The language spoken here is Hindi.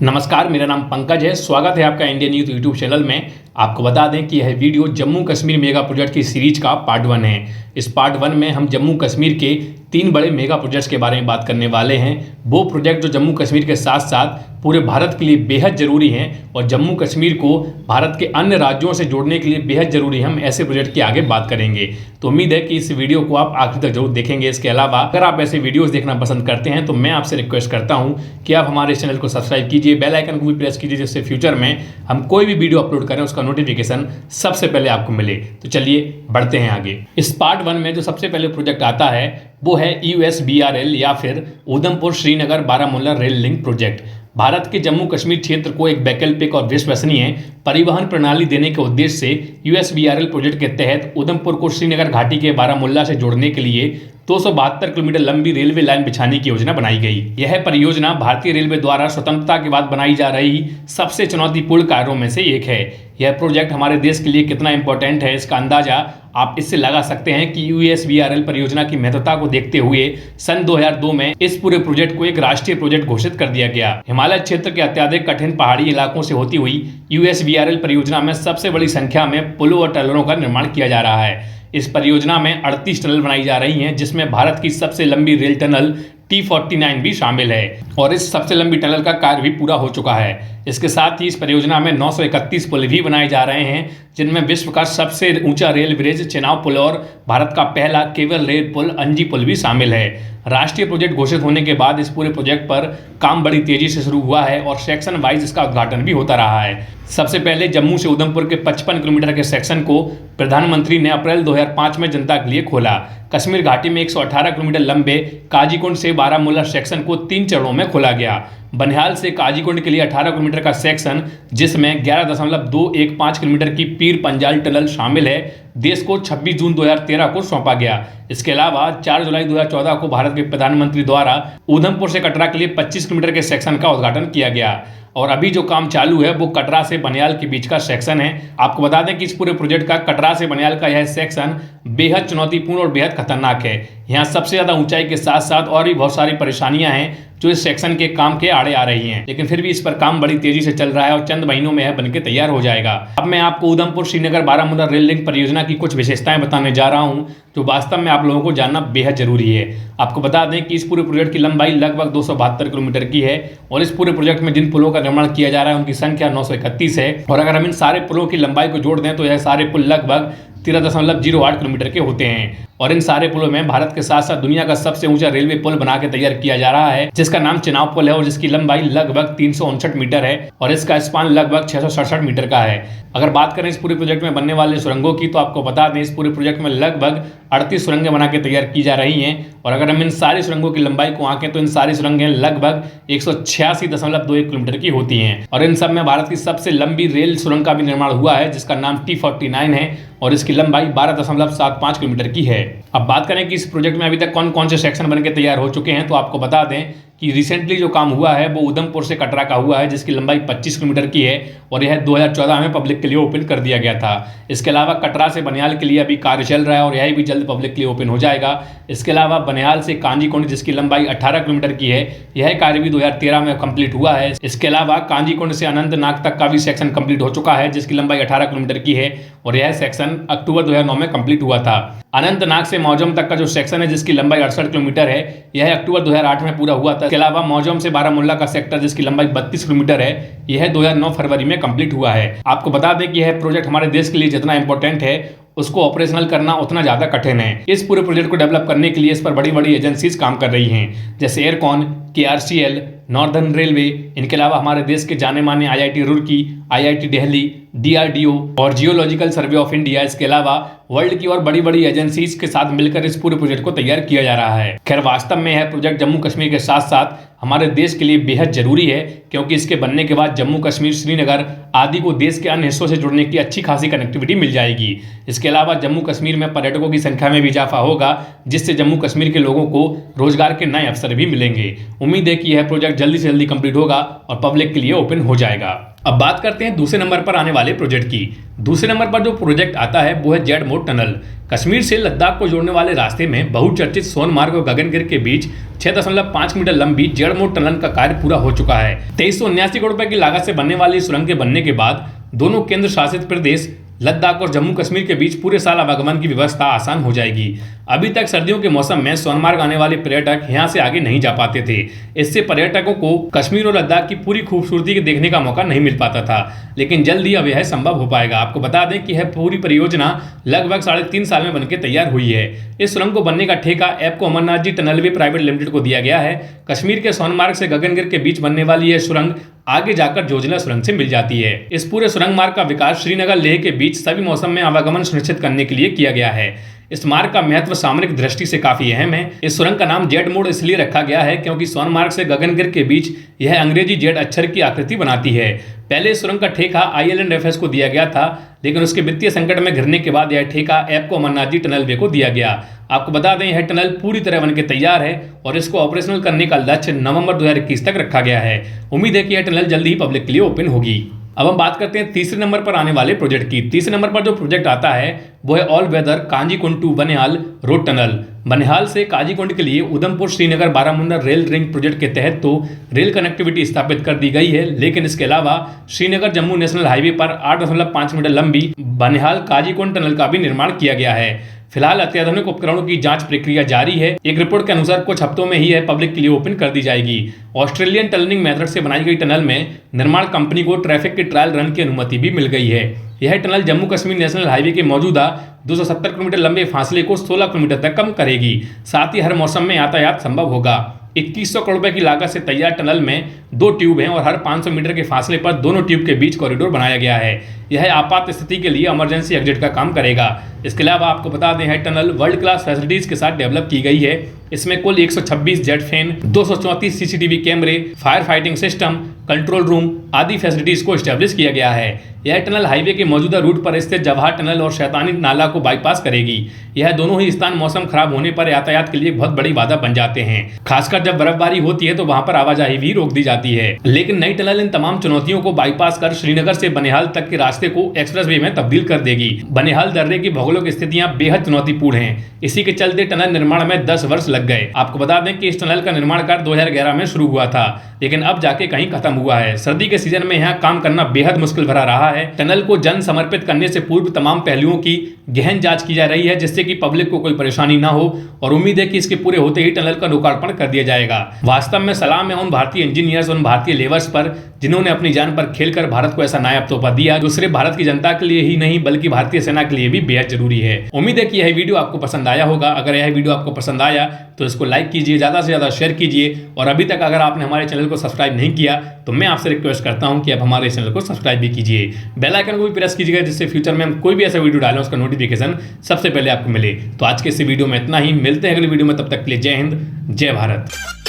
नमस्कार, मेरा नाम पंकज है। स्वागत है आपका इंडियन यूथ यूट्यूब चैनल में। आपको बता दें कि यह video Jammu Kashmir mega project की सीरीज का पार्ट 1 है। इस पार्ट 1 में हम जम्मू कश्मीर के 3 बड़े मेगा प्रोजेक्ट्स के बारे में बात करने वाले हैं। वो प्रोजेक्ट जो जम्मू कश्मीर के साथ साथ पूरे भारत के लिए बेहद ज़रूरी हैं और जम्मू कश्मीर को भारत के अन्य राज्यों से जोड़ने के लिए बेहद ज़रूरी है। हम ऐसे प्रोजेक्ट की आगे बात करेंगे, तो उम्मीद है कि इस वीडियो को आप आखिर तक जरूर देखेंगे। इसके अलावा अगर आप ऐसे वीडियोस देखना पसंद करते हैं तो मैं आपसे रिक्वेस्ट करता हूं कि आप हमारे चैनल को सब्सक्राइब कीजिए, बेल आइकन को भी प्रेस कीजिए, जिससे फ्यूचर में हम कोई भी वीडियो अपलोड करें उसका नोटिफिकेशन सबसे पहले आपको मिले। तो चलिए बढ़ते हैं आगे। इस पार्ट 1 में जो सबसे पहले प्रोजेक्ट आता है वो है USBRL या फिर Udhampur Srinagar Baramulla rail link project. Bharat के जम्मू कश्मीर क्षेत्र को एक वैकल्पिक और विश्वसनीय परिवहन प्रणाली देने के उद्देश्य से USBRL प्रोजेक्ट के तहत उधमपुर को श्रीनगर घाटी के बारामूला से जोड़ने के लिए 272 किलोमीटर लंबी रेलवे लाइन बिछाने की योजना बनाई गई। यह परियोजना भारतीय रेलवे द्वारा स्वतंत्रता के बाद बनाई जा रही सबसे चुनौतीपूर्ण कार्यों में से एक है। यह प्रोजेक्ट हमारे देश के लिए कितना इंपॉर्टेंट है, इसका अंदाजा आप इससे लगा सकते हैं कि USBRL परियोजना की महत्वता को देखते हुए सन 2002 में इस पूरे प्रोजेक्ट को एक राष्ट्रीय प्रोजेक्ट घोषित कर दिया गया। हिमालय क्षेत्र के अत्यधिक कठिन पहाड़ी इलाकों से होती हुई USBRL परियोजना में सबसे बड़ी संख्या में पुलों और टनलों का निर्माण किया जा रहा है। इस परियोजना में 38 टनल बनाई जा रही हैं, जिसमें भारत की सबसे लंबी रेल टनल T49 भी शामिल है और इस सबसे लंबी टनल का कार्य भी पूरा हो चुका है। इसके साथ ही इस परियोजना में 931 पुल भी बनाए जा रहे हैं, जिनमें विश्व का सबसे ऊंचा रेल ब्रिज चेनाब पुल और भारत का पहला केबल रेल पुल अंजी पुल भी शामिल है। राष्ट्रीय प्रोजेक्ट घोषित होने के बाद इस पूरे प्रोजेक्ट पर काम बड़ी तेजी से शुरू हुआ है और सेक्शन वाइज इसका उद्घाटन भी होता रहा है। सबसे पहले जम्मू से उधमपुर के 55 किलोमीटर के सेक्शन को प्रधानमंत्री ने अप्रैल 2005 में जनता के लिए खोला। कश्मीर घाटी में 118 किलोमीटर लंबे काजीकुंड से बारामूला सेक्शन को 3 चरणों में खोला गया। बनिहाल से काजीकुंड के लिए 18 किलोमीटर का सेक्शन, जिसमें 11.215 किलोमीटर की पीर पंजाल टनल शामिल है, देश को 26 जून 2013 को सौंपा गया। इसके अलावा 4 जुलाई 2014 को भारत के प्रधानमंत्री द्वारा उधमपुर से कटरा के लिए 25 किलोमीटर के सेक्शन का उद्घाटन किया गया और अभी जो काम चालू है वो कटरा से बनियाल के बीच का सेक्शन है। आपको बता दें कि इस पूरे प्रोजेक्ट का कटरा से बनियाल का यह सेक्शन बेहद चुनौतीपूर्ण और बेहद खतरनाक है। यहाँ सबसे ज़्यादा ऊंचाई के साथ साथ और भी बहुत सारी परेशानियां हैं जो इस सेक्शन के काम के आड़े आ रही हैं, लेकिन फिर भी इस पर काम बड़ी तेजी से चल रहा है और चंद महीनों में यह बनकर तैयार हो जाएगा। अब मैं आपको उधमपुर श्रीनगर बारामूला रेल लिंक परियोजना की कुछ विशेषताएं बताने जा रहा हूं जो वास्तव में आप लोगों को जानना बेहद जरूरी है। आपको बता दें कि इस पूरे प्रोजेक्ट की लंबाई लगभग 272 किलोमीटर की है और इस पूरे प्रोजेक्ट में जिन पुलों का निर्माण किया जा रहा है उनकी संख्या 931 है और अगर हम इन सारे पुलों की लंबाई को जोड़ दें तो यह सारे पुल लगभग 13.08 किलोमीटर के होते हैं और इन सारे पुलों में भारत के साथ साथ दुनिया का सबसे ऊंचा रेलवे पुल बना के तैयार किया जा रहा है, जिसका नाम चेनाब पुल है और जिसकी लंबाई लगभग 359 मीटर है और इसका स्पान लगभग 667 मीटर का है। अगर बात करें इस पूरे प्रोजेक्ट में बनने वाले सुरंगों की तो आपको बता दें इस पूरे प्रोजेक्ट में लगभग 38 सुरंगें बना के तैयार की जा रही हैं और अगर हम इन सारी सुरंगों की लंबाई को आंकें तो इन सारी सुरंगें लगभग 186.21 किलोमीटर की होती हैं और इन सब में भारत की सबसे लंबी रेल सुरंग का भी निर्माण हुआ है, जिसका नाम T49 है और इसकी लंबाई 12.75 किलोमीटर की है। अब बात करें कि इस प्रोजेक्ट में अभी तक कौन कौन से सेक्शन बनके तैयार हो चुके हैं तो आपको बता दें कि रिसेंटली जो काम हुआ है वो उधमपुर से कटरा का हुआ है, जिसकी लंबाई 25 किलोमीटर की है और यह 2014 में पब्लिक के लिए ओपन कर दिया गया था। इसके अलावा कटरा से बनिहाल के लिए अभी कार्य चल रहा है और यह भी जल्द पब्लिक के लिए ओपन हो जाएगा। इसके अलावा बनिहाल से कांजीकुंड जिसकी लंबाई 18 किलोमीटर की है, यह कार्य भी 2013 में कंप्लीट हुआ है। इसके अलावा कांजीकुंड से अनंतनाग तक का भी सेक्शन कंप्लीट हो चुका है, जिसकी लंबाई 18 किलोमीटर की है और यह सेक्शन अक्टूबर 2009 में कंप्लीट हुआ था। अनंतनाग से मौजम तक का जो सेक्शन है जिसकी लंबाई 68 किलोमीटर है, यह अक्टूबर 2008 में पूरा हुआ था। इसके अलावा मौजम से बारामूला का सेक्टर जिसकी लंबाई 32 किलोमीटर है, यह 2009 फरवरी में कंप्लीट हुआ है। आपको बता दें कि यह प्रोजेक्ट हमारे देश के लिए जितना इंपॉर्टेंट है उसको ऑपरेशनल करना उतना ज्यादा कठिन है। इस पूरे प्रोजेक्ट को डेवलप करने के लिए इस पर बड़ी बड़ी एजेंसीज काम कर रही हैं, जैसे एयरकॉन, KRCL, नॉर्दर्न रेलवे। इनके अलावा हमारे देश के जाने माने IIT Roorkee, IIT Delhi, DRDO और जियोलॉजिकल सर्वे ऑफ इंडिया। इसके अलावा वर्ल्ड की और बड़ी बड़ी एजेंसीज के साथ मिलकर इस पूरे प्रोजेक्ट को तैयार किया जा रहा है। खैर वास्तव में यह प्रोजेक्ट जम्मू कश्मीर के साथ साथ हमारे देश के लिए बेहद जरूरी है, क्योंकि इसके बनने के बाद जम्मू कश्मीर, श्रीनगर आदि को देश के अन्य हिस्सों से जुड़ने की अच्छी खासी कनेक्टिविटी मिल जाएगी। इसके अलावा जम्मू कश्मीर में पर्यटकों की संख्या में भी इजाफा होगा, जिससे जम्मू कश्मीर के लोगों को रोजगार के नए अवसर भी मिलेंगे। उम्मीद है कि यह प्रोजेक्ट जल्दी से जल्दी कंप्लीट होगा और पब्लिक के लिए ओपन हो जाएगा। अब बात करते हैं दूसरे नंबर पर आने वाले प्रोजेक्ट की। दूसरे नंबर पर जो प्रोजेक्ट आता है वो है जेड मोड टनल। कश्मीर से लद्दाख को जोड़ने वाले रास्ते में बहुचर्चित सोनमार्ग और गगनगिर के बीच 6.5 मीटर लंबी जेड मोड टनल का कार्य पूरा हो चुका है। 2379 करोड़ रुपए की लागत से बनने वाली सुरंग के बनने के बाद दोनों केंद्र शासित प्रदेश लद्दाख और जम्मू कश्मीर के बीच पूरे साल आवागमन की व्यवस्था आसान हो जाएगी। अभी तक सर्दियों के मौसम में सोनमार्ग आने वाले पर्यटक यहां से आगे नहीं जा पाते थे। इससे पर्यटकों को कश्मीर और लद्दाख की पूरी खूबसूरती देखने का मौका नहीं मिल पाता था, लेकिन जल्द ही अब यह संभव हो पाएगा। आपको बता दें कि यह पूरी परियोजना लगभग 3.5 साल में बनकर तैयार हुई है। इस सुरंग को बनने का ठेका ऐपको अमरनाथ जी टनलवे प्राइवेट लिमिटेड को दिया गया है। कश्मीर के सोनमार्ग से गगनगिर के बीच बनने वाली यह सुरंग आगे जाकर जोजिला सुरंग से मिल जाती है। इस पूरे सुरंग मार्ग का विकास श्रीनगर लेह के बीच सभी मौसम में आवागमन सुनिश्चित करने के लिए किया गया है। इस मार्ग का महत्व सामरिक दृष्टि से काफी अहम है। इस सुरंग का नाम जेड मोड इसलिए रखा गया है क्योंकि सोनमार्ग से गगनगिर के बीच यह अंग्रेजी जेड अक्षर की आकृति बनाती है। पहले इस सुरंग का ठेका IL&FS को दिया गया था, लेकिन उसके वित्तीय संकट में घिरने के बाद यह ठेका ऐपको अमरनाथ जी टनलवे को दिया गया। आपको बता दें यह टनल पूरी तरह बनकर तैयार है और इसको ऑपरेशनल करने का लक्ष्य नवंबर 2021 तक रखा गया है। उम्मीद है कि यह टनल जल्दी ही पब्लिक के लिए ओपन होगी। अब हम बात करते हैं तीसरे नंबर पर आने वाले प्रोजेक्ट की। तीसरे नंबर पर जो प्रोजेक्ट आता है वो है all weather Qazigund to Banihal road tunnel. Banihal से काजीकुंड के लिए Udhampur Srinagar Baramulla rail link project के तहत तो रेल कनेक्टिविटी स्थापित कर दी गई है, लेकिन इसके अलावा श्रीनगर जम्मू नेशनल हाईवे पर 8.5 मीटर लंबी बनिहाल काजीकुंड टनल का भी निर्माण किया गया है। फिलहाल अत्याधुनिक उपकरणों की जांच प्रक्रिया जारी है। एक रिपोर्ट के अनुसार कुछ हफ्तों में ही यह पब्लिक के लिए ओपन कर दी जाएगी। ऑस्ट्रेलियन टनलिंग मेथड से बनाई गई टनल में निर्माण कंपनी को ट्रैफिक के ट्रायल रन की अनुमति भी मिल गई है। यह tunnel Jammu Kashmir national highway के मौजूदा 270 किलोमीटर लंबे फासले को 16 किलोमीटर तक कम करेगी। साथ ही हर मौसम में यातायात संभव होगा। 2100 करोड़ रुपए की लागत से तैयार टनल में 2 ट्यूब हैं और हर 500 मीटर के फासले पर दोनों ट्यूब के बीच कॉरिडोर बनाया गया है। यह आपात स्थिति के लिए इमरजेंसी एग्जिट का काम करेगा। इसके अलावा आपको बता दें यह टनल वर्ल्ड क्लास फैसिलिटीज के साथ डेवलप की गई है। इसमें कुल 126 जेट फैन, 234 CCTV कैमरे, fire fighting system, control room आदि फैसिलिटीज को स्टैब्लिश किया गया है। यह टनल हाईवे के मौजूदा रूट पर स्थित जवाहर टनल और शैतानी नाला को बाईपास करेगी। यह दोनों ही स्थान मौसम खराब होने पर यातायात के लिए बहुत बड़ी बाधा बन जाते हैं। खासकर जब बर्फबारी होती है तो वहां पर आवाजाही भी रोक दी जाती है। लेकिन नई टनल इन तमाम चुनौतियों को बाईपास कर श्रीनगर से बनिहाल तक के रास्ते को एक्सप्रेसवे में तब्दील कर देगी। बनिहाल दर्रे की भौगोलिक स्थितियां बेहद चुनौतीपूर्ण हैं। इसी के चलते टनल निर्माण में 10 वर्ष लग गए। आपको बता दें कि इस टनल का निर्माण कार्य 2011 में शुरू हुआ था, लेकिन अब जाके कहीं खत्म हुआ है। सर्दी के सीजन में यहाँ काम करना बेहद मुश्किल भरा रहा है। टनल को जन समर्पित करने से पूर्व तमाम पहलुओं की गहन जांच की जा रही है, जिससे कि पब्लिक को कोई परेशानी ना हो, और उम्मीद है कि इसके पूरे होते ही टनल का लोकार्पण कर दिया जाएगा। वास्तव में सलाम है उन भारतीय इंजीनियर्स, उन भारतीय लेबर्स पर जिन्होंने अपनी जान पर खेलकर भारत को ऐसा नायाब तोहफा दिया, जो सिर्फ भारत की जनता के लिए ही नहीं बल्कि भारतीय सेना के लिए भी बेहद जरूरी है। उम्मीद है कि यह वीडियो आपको पसंद आया होगा। अगर यह वीडियो आपको पसंद आया तो इसको लाइक कीजिए, ज्यादा से ज्यादा शेयर कीजिए, और अभी तक अगर आपने हमारे चैनल को सब्सक्राइब नहीं किया तो मैं आपसे रिक्वेस्ट करता हूं कि आप हमारे चैनल को सब्सक्राइब भी कीजिए। बेल आइकन को भी प्रेस कीजिएगा, जिससे फ्यूचर में हम कोई भी ऐसा वीडियो डालें उसका नोटिफिकेशन सबसे पहले आपको मिले। तो आज के इस वीडियो में इतना ही, मिलते हैं अगली वीडियो में, तब तक के लिए जय हिंद, जय भारत।